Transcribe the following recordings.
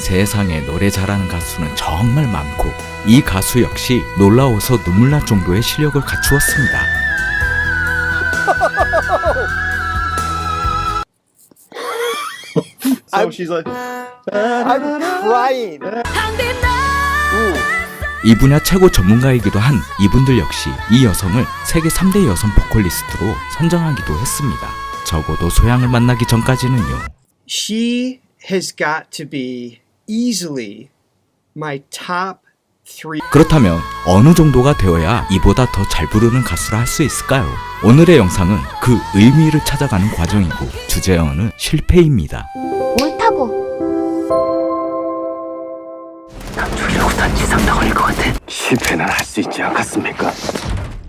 세상에 노래 잘하는 가수는 정말 많고 이 가수 역시 놀라워서 눈물 날 정도의 실력을 갖추었습니다. So she's like, I'm crying. 이 분야 최고 전문가이기도 한 이분들 역시 이 여성을 세계 3대 여성 보컬리스트로 선정하기도 했습니다. 적어도 소양을 만나기 전까지는요. She has got to be easily my top 3. 그렇다면 어느 정도가 되어야 이보다 더 잘 부르는 가수라 할 수 있을까요? 오늘의 영상은 그 의미를 찾아가는 과정이고 주제어는 실패입니다. 옳다고. 죽이려고 던지 상당할 것 같아. 실패는 할 수 있지 않겠습니까?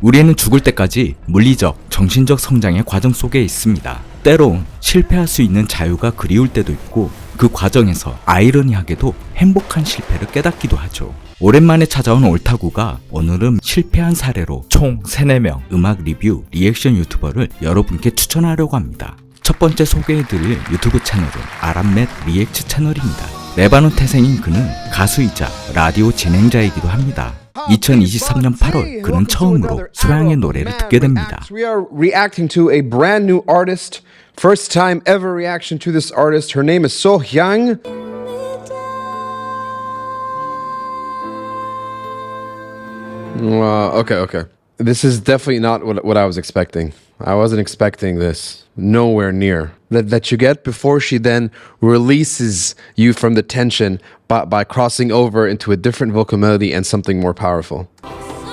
우리는 죽을 때까지 물리적, 정신적 성장의 과정 속에 있습니다. 때론 실패할 수 있는 자유가 그리울 때도 있고 그 과정에서 아이러니하게도 행복한 실패를 깨닫기도 하죠. 오랜만에 찾아온 옳다구가 오늘은 실패한 사례로 총 3, 4명 음악 리뷰, 리액션 유튜버를 여러분께 추천하려고 합니다. 첫 번째 소개해드릴 유튜브 채널은 아람맷 리액츠 채널입니다. 레바논 태생인 그는 가수이자 라디오 진행자이기도 합니다. 2023년 8월 그는 처음으로 소양의 노래를 듣게 됩니다. We are reacting to a brand new artist. First time ever reaction to this artist. Her name is So Hyang. Okay. This is definitely not what I was expecting. I wasn't expecting this. Nowhere near. That you get before she then releases you from the tension by crossing over into a different vocal melody and something more powerful.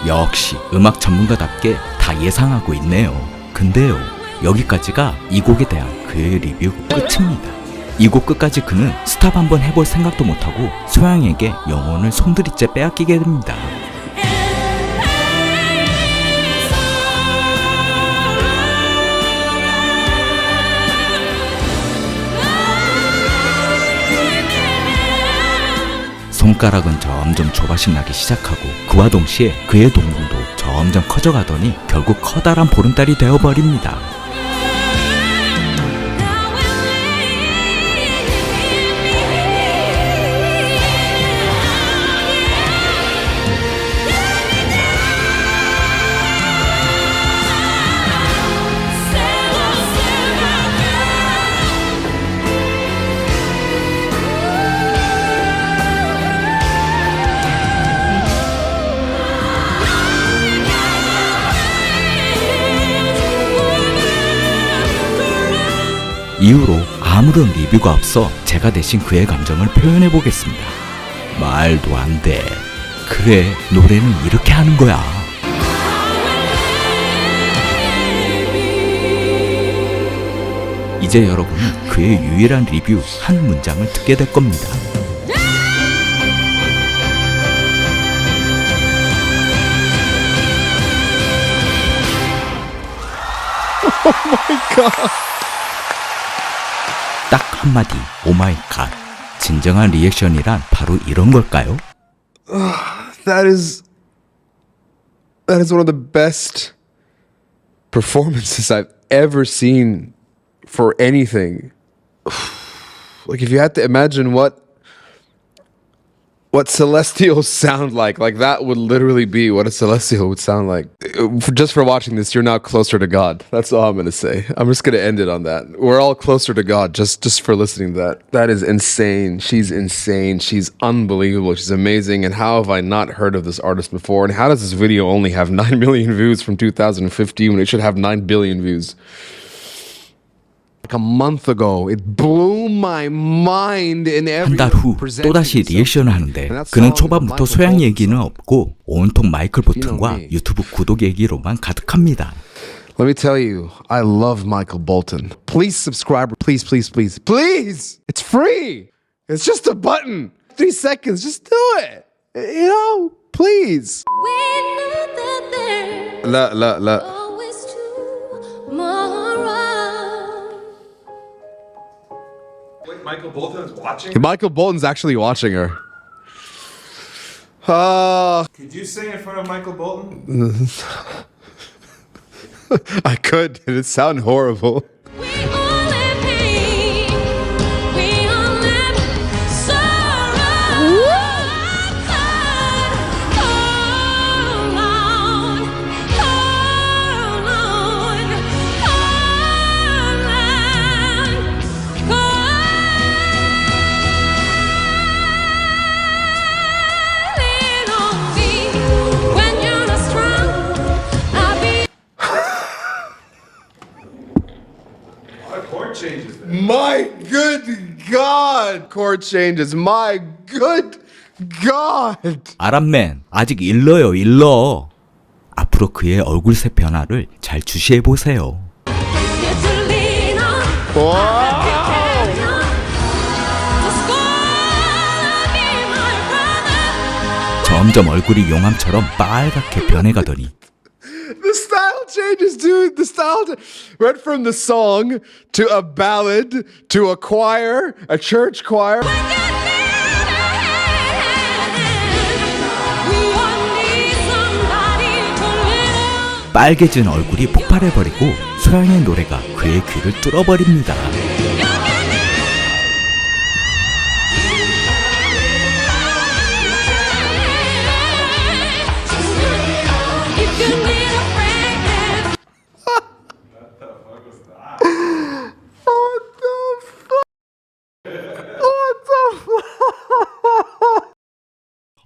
역시 음악 전문가답게 다 예상하고 있네요. 근데요, 여기까지가 이 곡에 대한 그의 리뷰 끝입니다. 이 곡 끝까지 그는 스탑 한번 해볼 생각도 못하고 소양에게 영혼을 송두리째 빼앗기게 됩니다. 손가락은 점점 조바심 나기 시작하고 그와 동시에 그의 동공도 점점 커져가더니 결국 커다란 보름달이 되어버립니다. 이후로 아무런 리뷰가 없어 제가 대신 그의 감정을 표현해 보겠습니다. 말도 안 돼. 그래, 노래는 이렇게 하는 거야. 이제 여러분은 그의 유일한 리뷰 한 문장을 듣게 될 겁니다. Oh my god. 딱 한마디, 오마이갓. 진정한 리액션이란 바로 이런 걸까요? That is one of the best performances I've ever seen for anything. Like if you had to imagine what celestials sound like that would literally be what a celestial would sound like. Just for watching this, you're now closer to God. That's all I'm going to say. I'm just going to end it on that. We're all closer to God just for listening to that. That is insane. She's insane. She's unbelievable. She's amazing. And how have I not heard of this artist before? And how does this video only have 9 million views from 2015 when it should have 9 billion views? Like a month ago, it blew my mind in every. 한 달 후 또다시 리액션을 하는데 그는 초반부터 소양 얘기는 없고 온통 마이클 보튼과 유튜브 구독 얘기로만 가득합니다. Let me tell you, I love Michael Bolton. Please subscribe. Please. It's free. It's just a button. 3 seconds. Just do it. You know, please. La. Michael Bolton is watching. Michael Bolton's actually watching her. Could you sing in front of Michael Bolton? I could. It'd sound horrible. We all live pain. We all live sorrow. chord changes. My good God. 아람맨 아직 일러요 일러. 앞으로 그의 얼굴색 변화를 잘 주시해보세요. 점점 얼굴이 용암처럼 빨갛게 변해가더니 The style changes, dude. The style went from the song to a ballad to a choir, a church choir. 빨개진 얼굴이 폭발해버리고 소양의 노래가 그의 귀를 뚫어버립니다.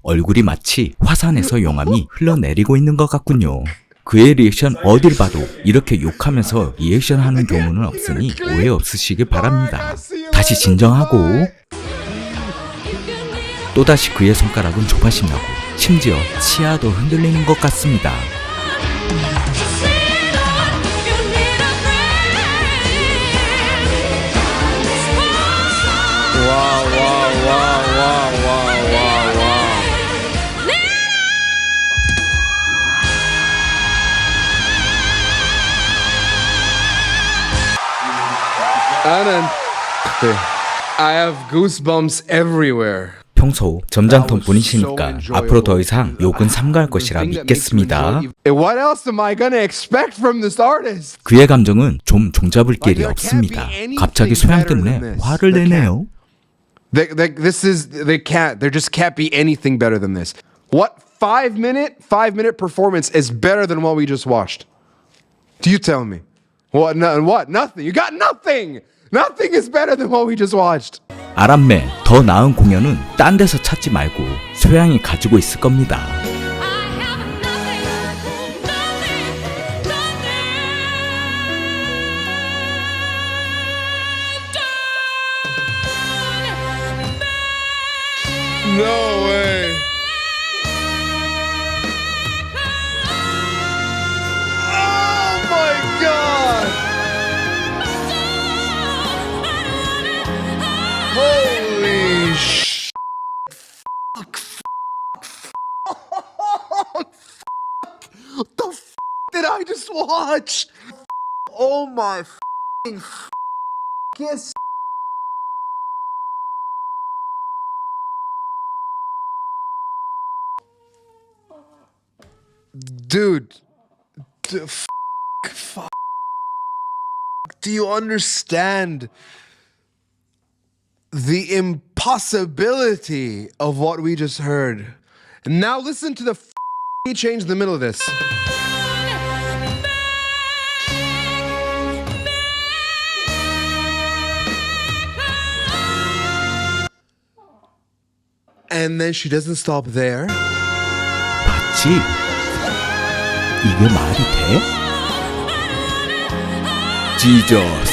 얼굴이 마치 화산에서 용암이 흘러내리고 있는 것 같군요. 그의 리액션 어딜 봐도 이렇게 욕하면서 리액션하는 경우는 없으니 오해 없으시길 바랍니다. 다시 진정하고 또다시 그의 손가락은 조바심나고 심지어 치아도 흔들리는 것 같습니다. I have goosebumps everywhere. 평소 점잖던 분이시니까 앞으로 더 이상 욕은 삼가할 것이라 믿겠습니다. What else am I gonna expect from this artist? 그의 감정은 좀 종잡을 길이 없습니다. 갑자기 소양 때문에 화를 내네요. There just can't be anything better than this. What 5-minute performance is better than what we just watched? Do you tell me? What? Nothing. You got nothing. Nothing is better than what we just watched. 아람맨 더 나은 공연은 딴 데서 찾지 말고 소양이 가지고 있을 겁니다. No way. Oh my God. Holy sh! What the f did I just watch? Oh my f***ing kiss. Dude, do you understand the impossibility of what we just heard? And now listen to the change in the middle of this. And then she doesn't stop there. 맞지? 이게 말이 돼? 지저스.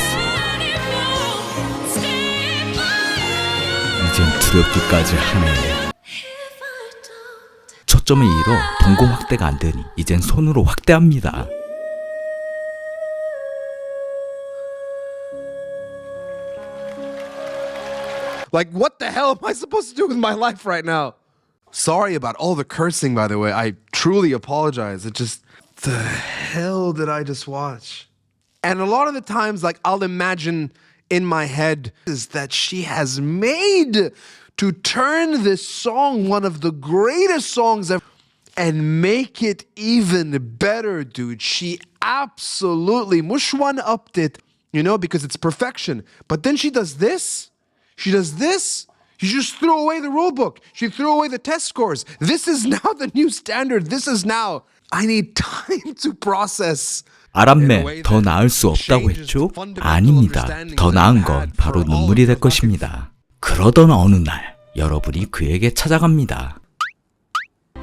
이젠 두렵기까지 하네. 초점을 잃어 동공 확대가 안 되니 이젠 손으로 확대합니다. Like, what the hell am I supposed to do with my life right now? Sorry about all the cursing, by the way. I truly apologize. It just, the hell did I just watch? And a lot of the times, like, I'll imagine in my head is that she has made to turn this song one of the greatest songs ever and make it even better, dude. She absolutely mush one upped it, you know, because it's perfection. But then she does this. She does this. She just threw away the rule book. She threw away the test scores. This is now the new standard. This is now. I need time to process. 아람맨 더 나을 수 없다고 했죠? 아닙니다. 더 나은 건 바로 눈물이 될 것입니다. 그러던 어느 날 여러분이 그에게 찾아갑니다.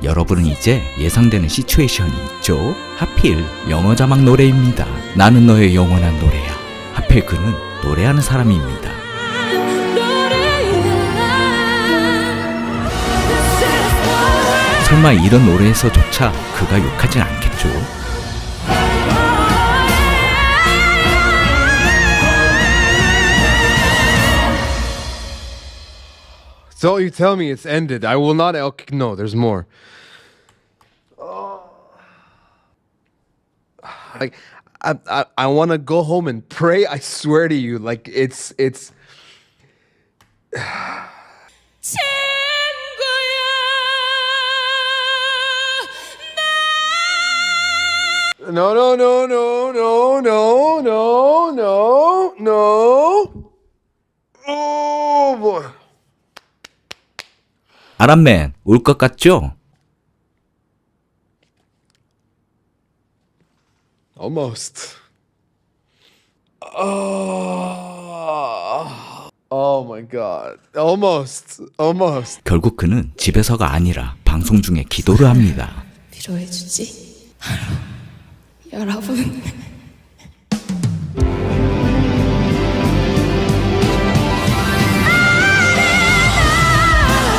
여러분은 이제 예상되는 시츄에이션이 있죠? 하필 영어 자막 노래입니다. 나는 너의 영원한 노래야. 하필 그는 노래하는 사람입니다. 설마 이런 노래에서조차 그가 욕하진 않겠죠? So you tell me it's ended. I will not. Okay, no, there's more. Like, I want to go home and pray. I swear to you, like it's. No, no, no, no, no, no, no, no, no. Oh boy. 아람맨, 울 것 같죠? Almost. Oh my god. Almost. 결국 그는 집에서가 아니라 방송 중에 기도를 합니다. 위로해주지. 여러분.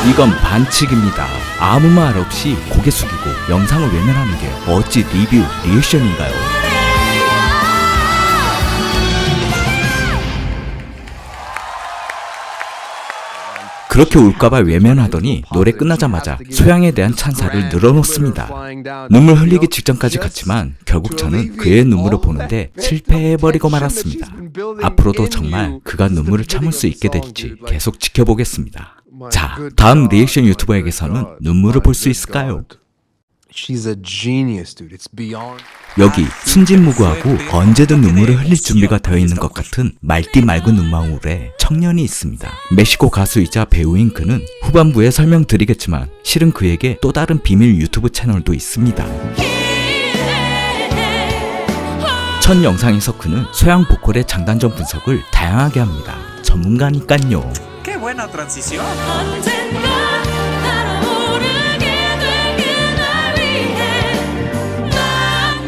이건 반칙입니다. 아무 말 없이 고개 숙이고 영상을 외면하는 게 어찌 리뷰, 리액션인가요? 그렇게 울까봐 외면하더니 노래 끝나자마자 소양에 대한 찬사를 늘어놓습니다. 눈물 흘리기 직전까지 갔지만 결국 저는 그의 눈물을 보는데 실패해버리고 말았습니다. 앞으로도 정말 그가 눈물을 참을 수 있게 될지 계속 지켜보겠습니다. 자, 다음 리액션 유튜버에게서는 눈물을 볼 수 있을까요? She's a genius, dude. It's beyond. 여기 순진무구하고 언제든 눈물을 흘릴 준비가 되어 있는 것 같은 맑디 맑은 눈망울의 청년이 있습니다. 멕시코 가수이자 배우인 그는 후반부에 설명드리겠지만 실은 그에게 또 다른 비밀 유튜브 채널도 있습니다. 첫 영상에서 그는 소양 보컬의 장단점 분석을 다양하게 합니다. 전문가니깐요. ¡Qué buena transición!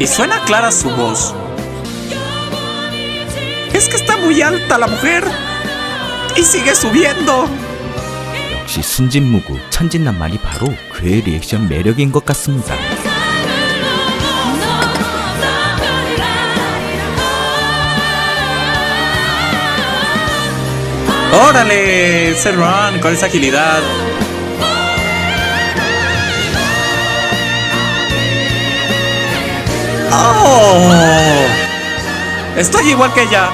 Y suena clara su voz. Es que está muy alta la mujer. Y sigue subiendo. 역시 순진무구, 천진난만이 바로 그의 리액션 매력인 것 같습니다. ¡Órale! Ese run con esa agilidad. ¡Oh! Estoy igual que ella.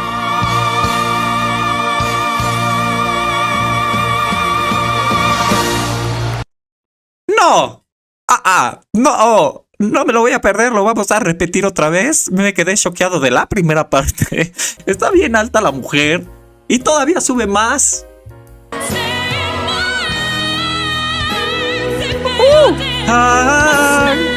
¡No! No, no me lo voy a perder, lo vamos a repetir otra vez. Me quedé choqueado de la primera parte. Está bien alta la mujer y todavía sube más. ¡Ay!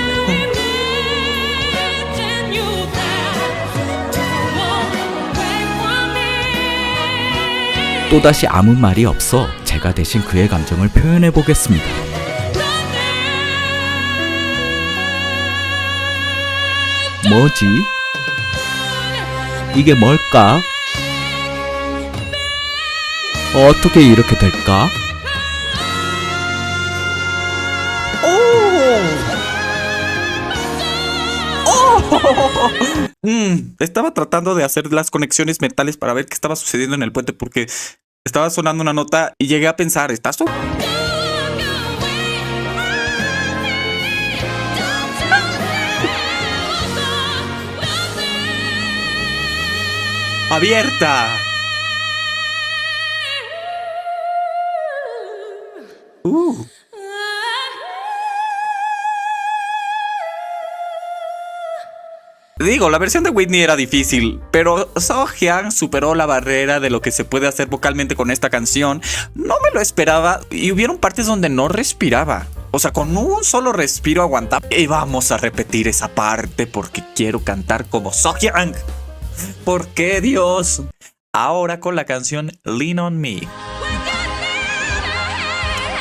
또다시 아무 말이 없어 제가 대신 그의 감정을 표현해 보겠습니다. 뭐지? 이게 뭘까? 어떻게 이렇게 될까? Estaba tratando de hacer las conexiones mentales para ver qué estaba sucediendo en el puente porque estaba sonando una nota y llegué a pensar, ¿estás abierta? Digo, la versión de Whitney era difícil, pero Sohyang superó la barrera de lo que se puede hacer vocalmente con esta canción. No me lo esperaba y hubieron partes donde no respiraba. O sea, con un solo respiro aguantaba. Y vamos a repetir esa parte porque quiero cantar como Sohyang. ¿Por qué, Dios? Ahora con la canción Lean on Me.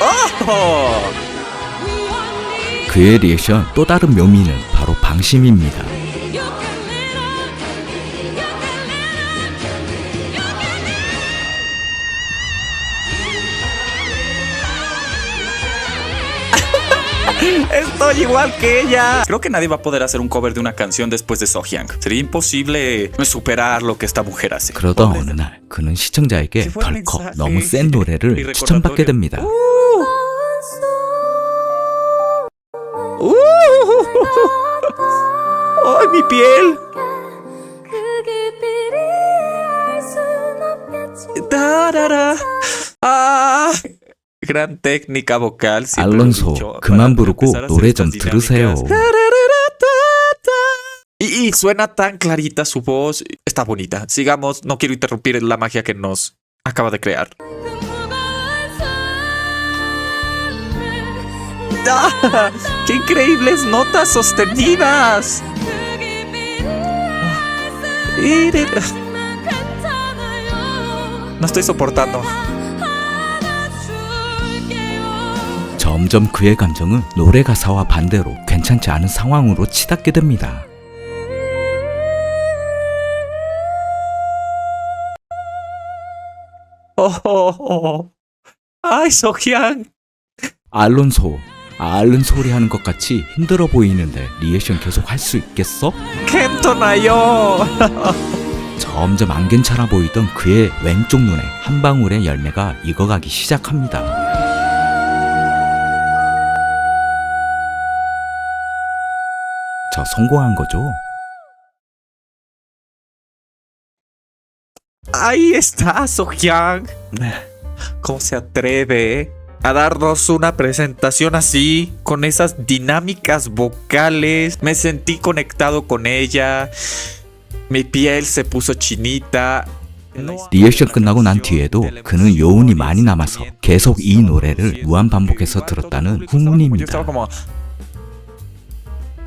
¡Oh! 그의 리액션 또 다른 묘미는 바로 방심입니다. Estoy igual que ella. Creo que nadie va a poder hacer un cover de una canción después de Sohyang. Sería imposible superar lo que esta mujer hace. 그러던 어느 날 그는 시청자에게 덜컥 너무 센 노래를 추천받게 됩니다. ¡Ay, mi piel! Tarara. 아, gran técnica vocal. siempre lo he 알론소, dicho, 그만 para 부르고 empezar a hacer 노래 좀 estas 들으세요. dinámicas. Y suena tan clarita su voz. Está bonita. Sigamos. No quiero interrumpir la magia que nos acaba de crear. ¡Ah! ¡Qué increíbles notas sostenidas! No estoy soportando. 점점 그의 감정은 노래 가사와 반대로 괜찮지 않은 상황으로 치닫게 됩니다. ¡Ay, Sohyang! 알론소, 앓는 소리 하는 것 같이 힘들어 보이는데 리액션 계속 할 수 있겠어? 캔토나요! 점점 안 괜찮아 보이던 그의 왼쪽 눈에 한 방울의 열매가 익어가기 시작합니다. 저 성공한 거죠? Ahí está, Sohyang. ¿Cómo se atreve a darnos una presentación así, con esas dinámicas vocales? Me sentí conectado con ella. Mi piel se puso chinita. 리액션 끝나고 난 뒤에도 그는 여운이 많이 남아서 계속 이 노래를 무한 반복해서 들었다는 Yo 후문입니다. estaba como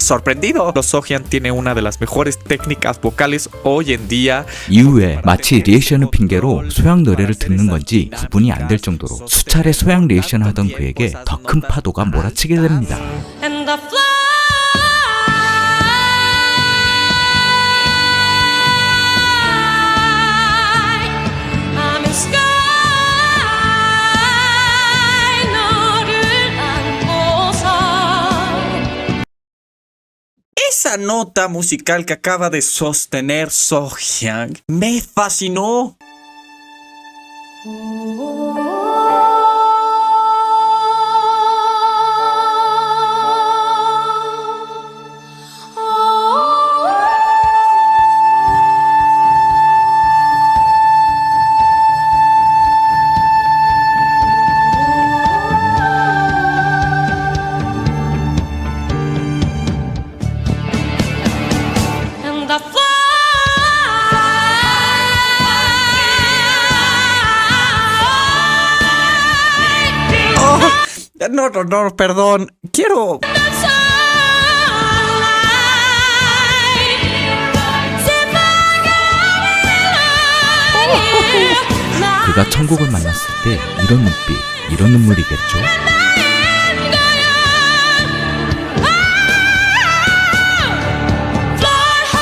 sorprendido. Sohyang tiene una de las mejores técnicas vocales hoy en día. 이후에 마치 리액션을 핑계로 소양 노래를 듣는 건지 구분이 안 될 정도로 수차례 소양 리액션을 하던 그에게 더 큰 파도가 몰아치게 됩니다. And the fly, I'm in sky, 너를 안고서. Esa nota musical que acaba de sostener Sohyang me fascinó. And the fly, No, perdón. Quiero... 그가 천국을 만났을 때 이런 눈빛, 이런 눈물이겠죠?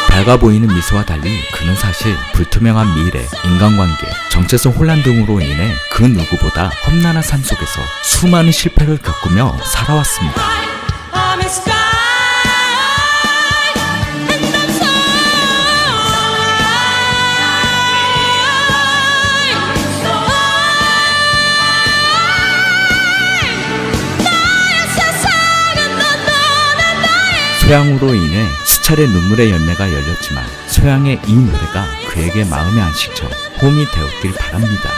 밝아 보이는 미소와 달리 그는 사실 불투명한 미래, 인간관계, 정체성 혼란 등으로 인해 그 누구보다 험난한 삶 속에서 수많은 실패를 겪으며 살아왔습니다. I'm in sky, and I'm so 나의 세상은 넌 나의. 소양으로 인해 수차례 눈물의 열매가 열렸지만 소양의 이 노래가 그에게 마음의 안식처, 홈이 되었길 바랍니다.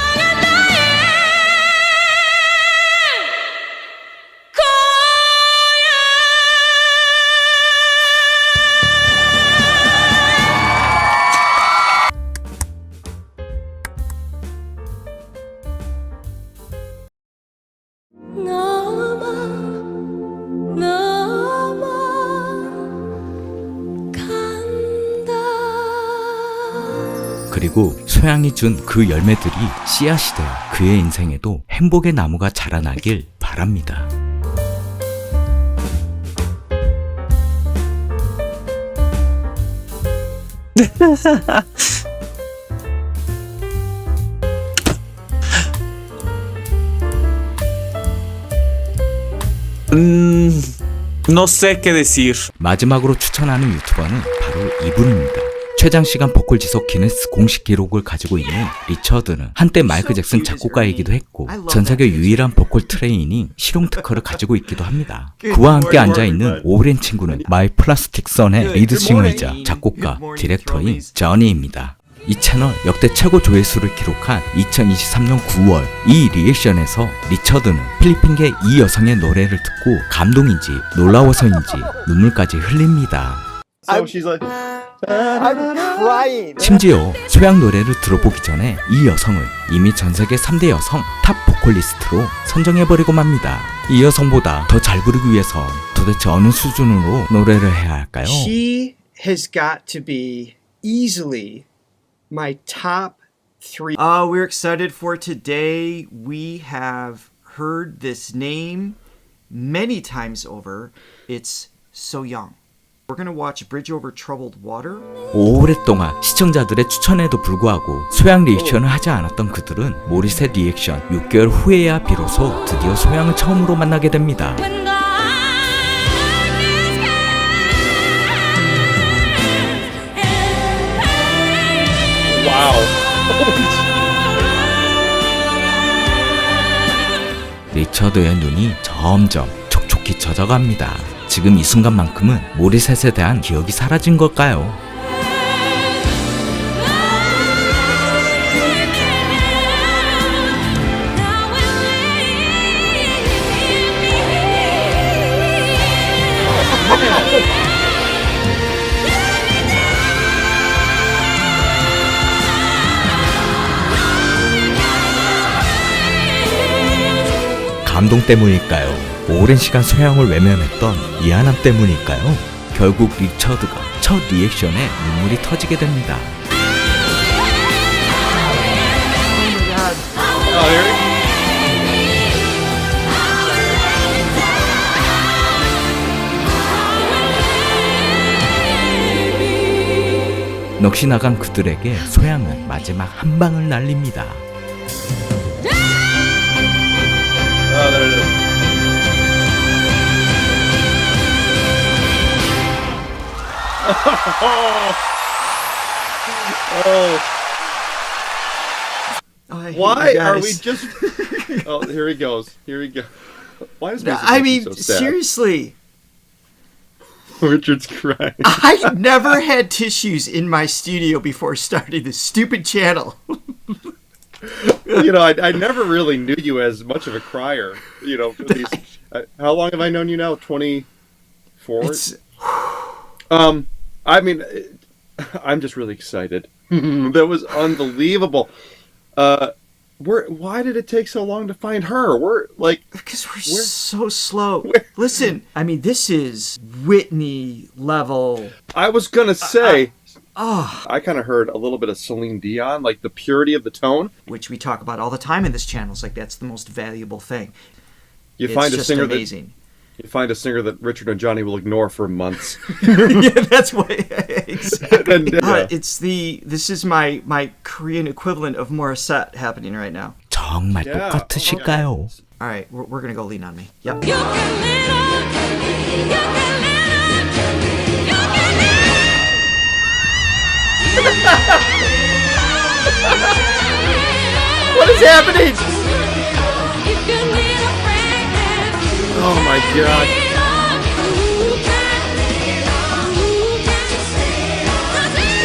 그리고 소양이 준 그 열매들이 씨앗이 되어 그의 인생에도 행복의 나무가 자라나길 바랍니다. No sé qué decir. 마지막으로 추천하는 유튜버는 바로 이분입니다. 최장시간 보컬 지속 기네스 공식 기록을 가지고 있는 리처드는 한때 마이클 잭슨 작곡가이기도 했고 전 세계 유일한 보컬 트레이닝 실용 특허를 가지고 있기도 합니다. 그와 함께 앉아있는 오랜 친구는 마이 플라스틱 선의 리드싱어이자 작곡가, 디렉터인 저니입니다. 이 채널 역대 최고 조회수를 기록한 2023년 9월 이 리액션에서 리처드는 필리핀계 이 여성의 노래를 듣고 감동인지 놀라워서인지 눈물까지 흘립니다. So she's like, I'm crying. 심지어 소양 노래를 들어보기 전에 이 여성을 이미 전세계 3대 여성 탑 보컬리스트로 선정해버리고 맙니다. 이 여성보다 더 잘 부르기 위해서 도대체 어느 수준으로 노래를 해야 할까요? She has got to be easily my top 3. We're excited for today. We have heard this name many times over. It's So Young. We're gonna watch Bridge Over Troubled Water. 오랫동안 시청자들의 추천에도 불구하고 소양 리액션을 하지 않았던 그들은 모리셋 리액션 6개월 후에야 비로소 드디어 소양을 처음으로 만나게 됩니다. When the 리처드의 눈이 점점 촉촉히 젖어갑니다. 지금 이 순간만큼은 모리셋에 대한 기억이 사라진 걸까요? 감동 때문일까요? 오랜 시간 소양을 외면했던 미안함 때문일까요? 결국 리처드가 첫 리액션에 눈물이 터지게 됩니다. 넋이 나간 그들에게 소양은 마지막 한 방을 날립니다. oh, there it is. I hate Why you are we guys. just? Oh, here he goes. Here he goes. Why is music I make mean, you so sad? seriously. Richard's crying. I never had tissues in my studio before starting this stupid channel. You know, I never really knew you as much of a crier. You know, these, how long have I known you now? 24. It's I mean, I'm just really excited. That was unbelievable. Why did it take so long to find her? We're like, because we're so slow. Where- Listen, I mean, this is Whitney level. I was gonna say, Oh, I kind of heard a little bit of Celine Dion, like the purity of the tone. which we talk about all the time in this channel. It's like that's the most valuable thing. You It's find a just singer amazing. you find a singer that Richard and Johnny will ignore for months. Yeah, that's what exactly. And, yeah. This is my Korean equivalent of Morissette happening right now. 정말 Yeah. 똑같으실까요? All right, we're gonna go lean on me. Yep. You can lean on, you can lean on, you can lean What is happening? if you need a friend. Oh my god. Lean on, you can lean on, you can lean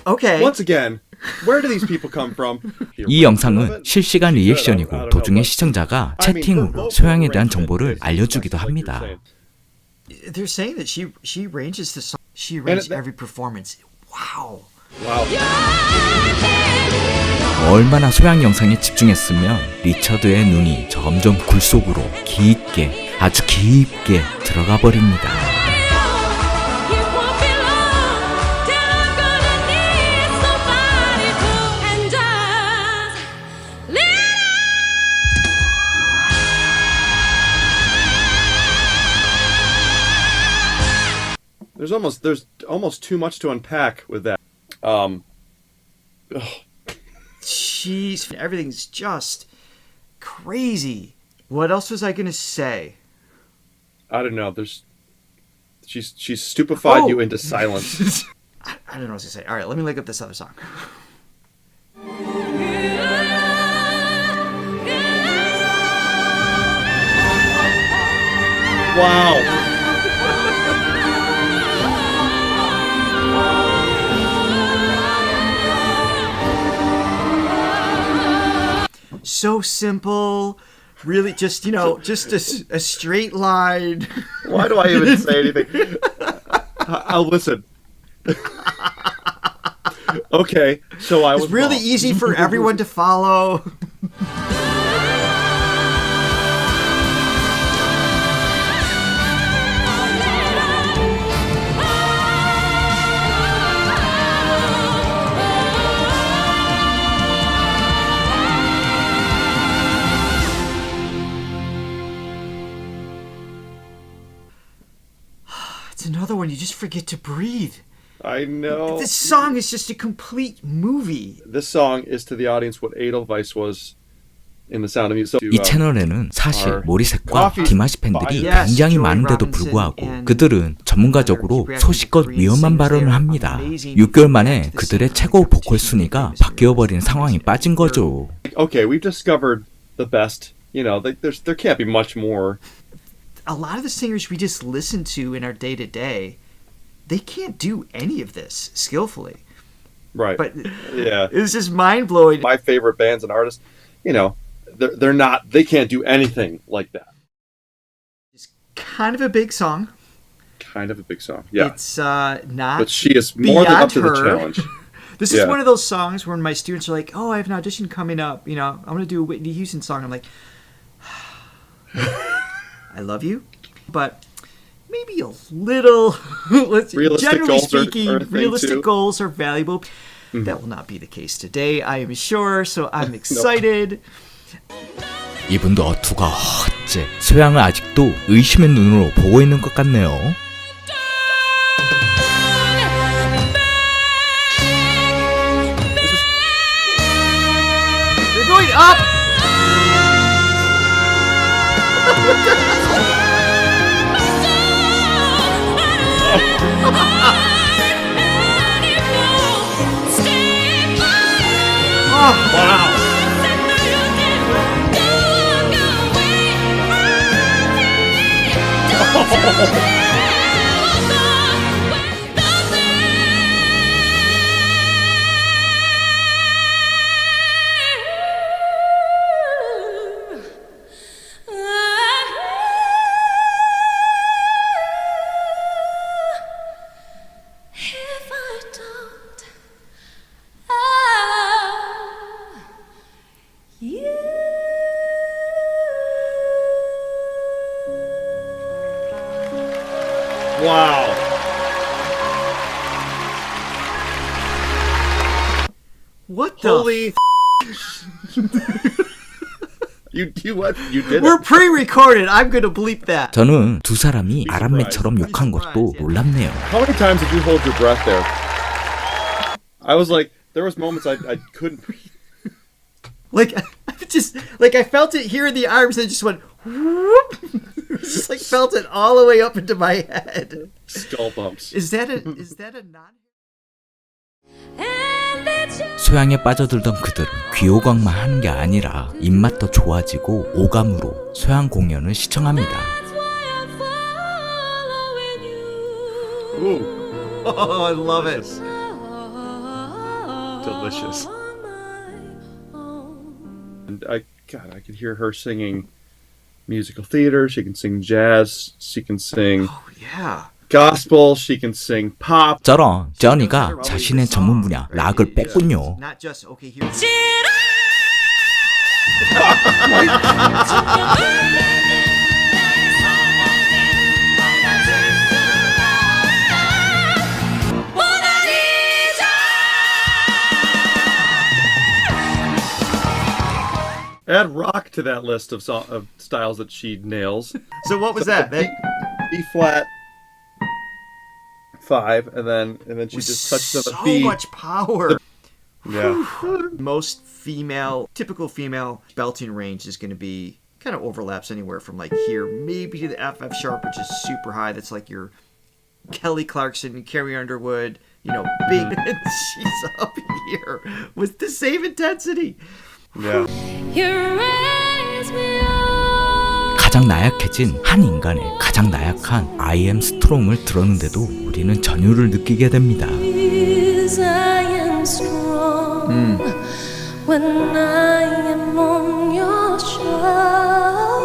on. Okay. Once again, where do these people come from? 이 영상은 실시간 리액션이고 도중에 시청자가 채팅으로 소양에 대한 정보를 알려주기도 합니다. They're saying that she arranges the song. She arranges that- every performance. Wow. Wow. 얼마나 소양 영상에 집중했으면 리처드의 눈이 점점 굴 속으로 깊게 아주 깊게 들어가 버립니다. It won't be long till I'm gonna need somebody to and just lean There's almost too much to unpack with that. Jeez, everything's just crazy. What else was I gonna say? I don't know. She's stupefied Oh. you into silence. I don't know what to say. All right, let me look up this other song. Wow. So simple, really, just just a straight line. Why do I even say anything? I'll listen. Okay, so I was It's really wrong. easy for everyone to follow. It's another one you just forget to breathe. I know. This song is just a complete movie. This song is to the audience what Edelweiss was in The Sound of Music. 이 채널에는 사실 our 모리셋과 coffee 디마시 팬들이 Yes, 굉장히 Joey 많은데도 Robinson 불구하고 and 그들은 전문가적으로 소식껏 위험한 발언을 합니다. 6개월 만에 그들의 최고 보컬 순위가 바뀌어버린 상황이 빠진 거죠. Okay, we've discovered the best. You know, there can't be much more. A lot of the singers we just listen to in our day to day, they can't do any of this skillfully. Right. But yeah. it was just mind blowing. My favorite bands and artists, you know, they can't do anything like that. It's kind of a big song. Kind of a big song. Yeah. It's not. But she is more than up beyond to the her. challenge. This Yeah. is one of those songs where my students are like, "Oh, I have an audition coming up. You know, I'm going to do a Whitney Houston song." I'm like, "I love you, but maybe a little." Realistic generally goals are speaking, a thing, realistic too. goals are valuable. That will not be the case today, I am sure. So I'm excited. 이분도 어투가 어째 소양을 아직도 의심의 눈으로 보고 있는 것 같네요. They're going up. If I don't, you. Wow. What the? Holy you did We're it. pre-recorded. I'm gonna bleep that. 저는 두 사람이 아람매처럼 욕한 것도 놀랍네요. How many times did you hold your breath there? I was like, there was moments I couldn't breathe. Like, I felt it here in the arms, and it just went whoop. Just like felt it all the way up into my head. Skull bumps. Is that a non? And it's 소양에 빠져들던 그들은 귀호강만 하는 게 아니라 입맛도 좋아지고 오감으로 소양 공연을 시청합니다. that's why I'm following you. Ooh, Oh, I love it. delicious. On my own. And I could hear her singing musical theater. She can sing jazz. She can sing Oh yeah. gospel. She can sing pop. 저런 저니가 자신의 전문 분야 락을 뺐군요. Not just okay here. Add rock to that list of styles that she nails. So what was that? That B flat 5, and then she was just touched on so the B. much power. Yeah. Most typical female belting range is going to be kind of overlaps anywhere from like here, maybe to the FF sharp, which is super high. That's like your Kelly Clarkson, Carrie Underwood, big. And she's up here with the same intensity. Yeah. You raise me up. 가장 나약해진 한 인간의 가장 나약한 I am strong을 들었는데도 우리는 전율을 느끼게 됩니다. I am strong when I am on your shoulders.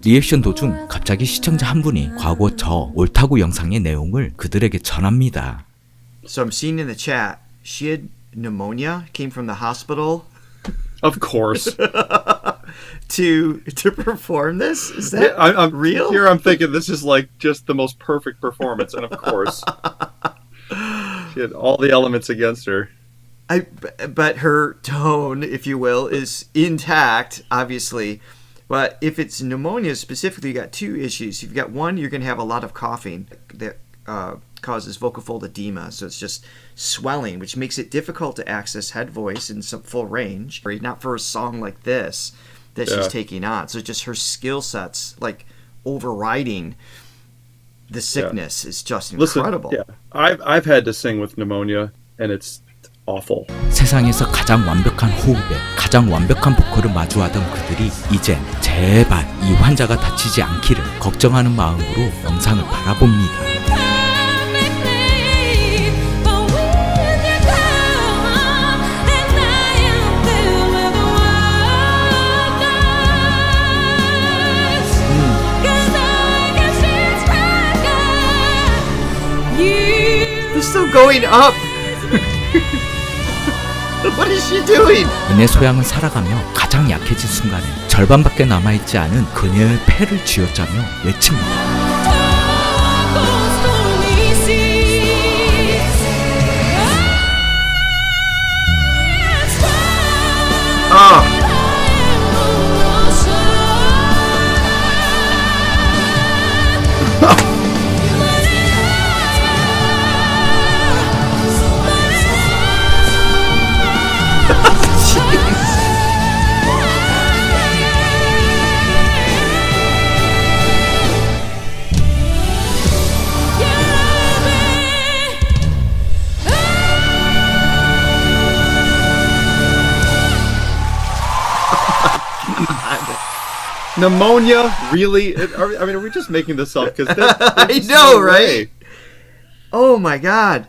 리액션 도중 갑자기 시청자 한 분이 과거 저 옳다구 영상의 내용을 그들에게 전합니다. So I'm seeing in the chat, she had pneumonia, came from the hospital Of course. to perform this. Is that I'm real? Here I'm thinking this is like just the most perfect performance, and of course, she had all the elements against her. But her tone, if you will, is intact, obviously. But if it's pneumonia specifically, you got two issues. You've got one, you're going to have a lot of coughing that causes vocal fold edema. So it's just swelling, which makes it difficult to access head voice in some full range. Not for a song like this that she's taking on. So just her skill sets, like overriding the sickness, is just incredible. Listen, yeah, I've had to sing with pneumonia, and it's awful. 세상에서 가장 완벽한 호흡에 가장 완벽한 보컬을 마주하던 그들이 이젠 제발 이 환자가 다치지 않기를 걱정하는 마음으로 영상을 바라봅니다. They're still going up. What is she doing? 은혜 소양을 살아가며 가장 약해진 순간에 절반밖에 남아있지 않은 그녀의 폐를 쥐어짜며 외칩니다. Pneumonia? Really? Are we just making this up? Because I know, right? Oh my god.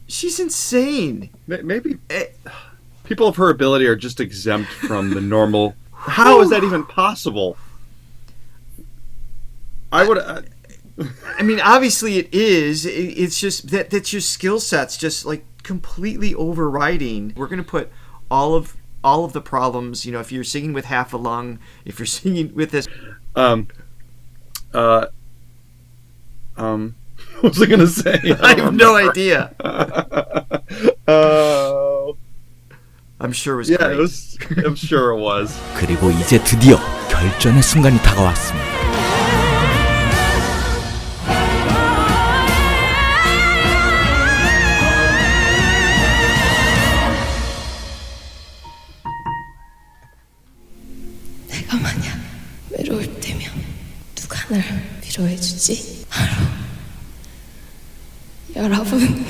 She's insane. Maybe people of her ability are just exempt from the normal. How is that even possible? I would. I mean, obviously it is. It's just that's your skill sets just like completely overriding. We're gonna put all of the problems. If you're singing with half a lung, if you're singing with this. What was I gonna say? I have no idea. Oh. I'm sure it was Yeah, great. I'm sure it was. 그리고 이제 드디어 결전의 순간이 다가왔습니다. 내가 만약 외로울 때면 누가 날 위로해주지? 바로 여러분.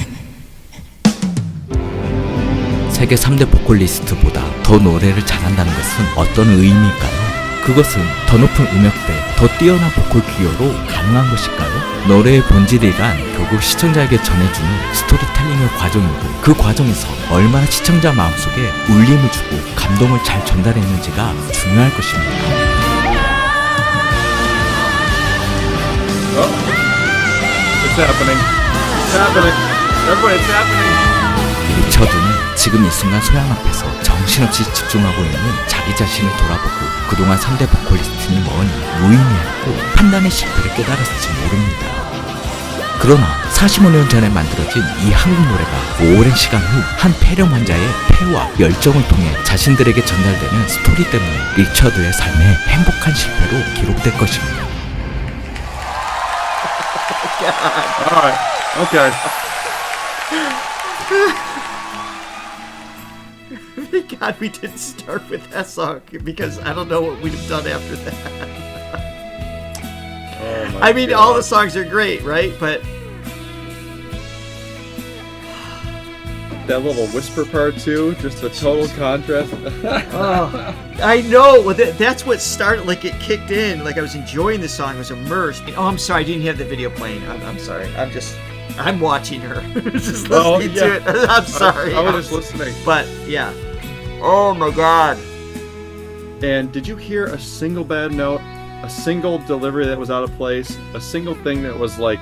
세계 3대 보컬리스트보다 더 노래를 잘한다는 것은 어떤 의미일까요? 그것은 더 높은 음역대, 더 뛰어난 보컬 기여로 가능한 것일까요? 노래의 본질이란 결국 시청자에게 전해주는 스토리텔링의 과정이고 그 과정에서 얼마나 시청자 마음속에 울림을 주고 감동을 잘 전달했는지가 중요할 것입니다. It's happening. It's happening. Everybody, it's happening. 리처드는 지금 이 순간 소양 앞에서 정신없이 집중하고 있는 자기 자신을 돌아보고 그동안 3대 보컬리스트니 뭐니 무의미했고 판단의 실패를 깨달았을지 모릅니다. 그러나 45년 전에 만들어진 이 한국 노래가 오랜 시간 후 한 폐렴 환자의 폐와 열정을 통해 자신들에게 전달되는 스토리 때문에 리처드의 삶에 행복한 실패로 기록될 것입니다. All right. Okay. God we didn't start with that song because I don't know what we'd have done after that. Oh my I mean, God. all the songs are great, right? But that little whisper part too, just a total contrast. I know. Well, that's what started. Like it kicked in. Like I was enjoying the song. I was immersed. Oh, I'm sorry. I didn't have the video playing. I'm sorry. I'm watching her. Just listening Oh, to yeah. it. I'm sorry. I was just listening. But yeah. Oh my God. And did you hear a single bad note, a single delivery that was out of place, a single thing that was like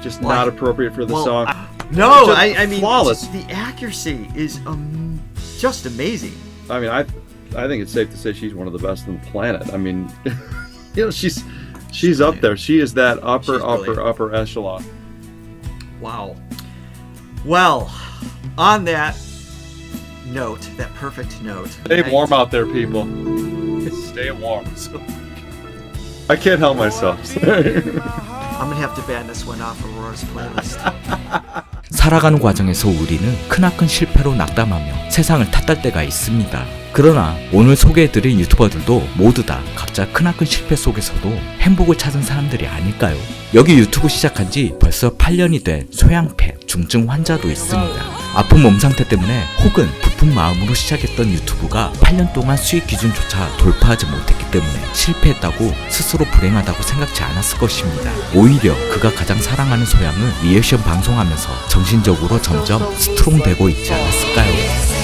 just Well, not appropriate for the well, song? No, Just I mean, flawless. just the accuracy is just amazing. I mean, I think it's safe to say she's one of the best on the planet. I mean, you know, she's up there. She is that upper echelon. Wow. Well, on that note, that perfect note. Stay warm out there, people. Stay warm. I can't help myself. I'm gonna have to ban this one off Aurora's playlist. 살아가는 과정에서 우리는 크나큰 실패로 낙담하며 세상을 탓할 때가 있습니다. 그러나 오늘 소개해드린 유튜버들도 모두 다 각자 크나큰 실패 속에서도 행복을 찾은 사람들이 아닐까요? 여기 유튜브 시작한 지 벌써 8년이 된 소양패 중증 환자도 있습니다. 아픈 몸 상태 때문에 혹은 부푼 마음으로 시작했던 유튜브가 8년 동안 수익 기준조차 돌파하지 못했기 때문에 실패했다고 스스로 불행하다고 생각지 않았을 것입니다. 오히려 그가 가장 사랑하는 소양을 리액션 방송하면서 정신적으로 점점 스트롱되고 있지 않았을까요?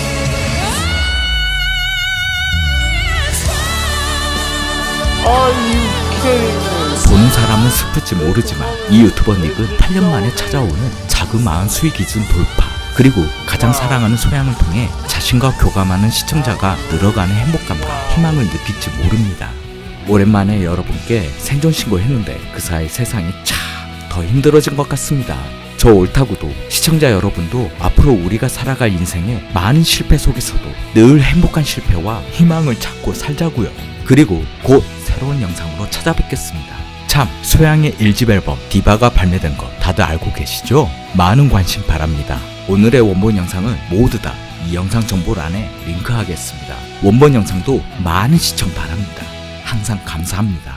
보는 사람은 슬플지 모르지만 이 유튜버 닉은 8년 만에 찾아오는 자그마한 수익 기준 돌파, 그리고 가장 사랑하는 소양을 통해 자신과 교감하는 시청자가 늘어가는 행복감과 희망을 느낄지 모릅니다. 오랜만에 여러분께 생존 신고했는데 그 사이 세상이 참 더 힘들어진 것 같습니다. 저 옳다구도 시청자 여러분도 앞으로 우리가 살아갈 인생의 많은 실패 속에서도 늘 행복한 실패와 희망을 찾고 살자고요. 그리고 곧 새로운 영상으로 찾아뵙겠습니다. 참, 소양의 1집 앨범 디바가 발매된 거 다들 알고 계시죠? 많은 관심 바랍니다. 오늘의 원본 영상은 모두 다 이 영상 정보란에 링크하겠습니다. 원본 영상도 많은 시청 바랍니다. 항상 감사합니다.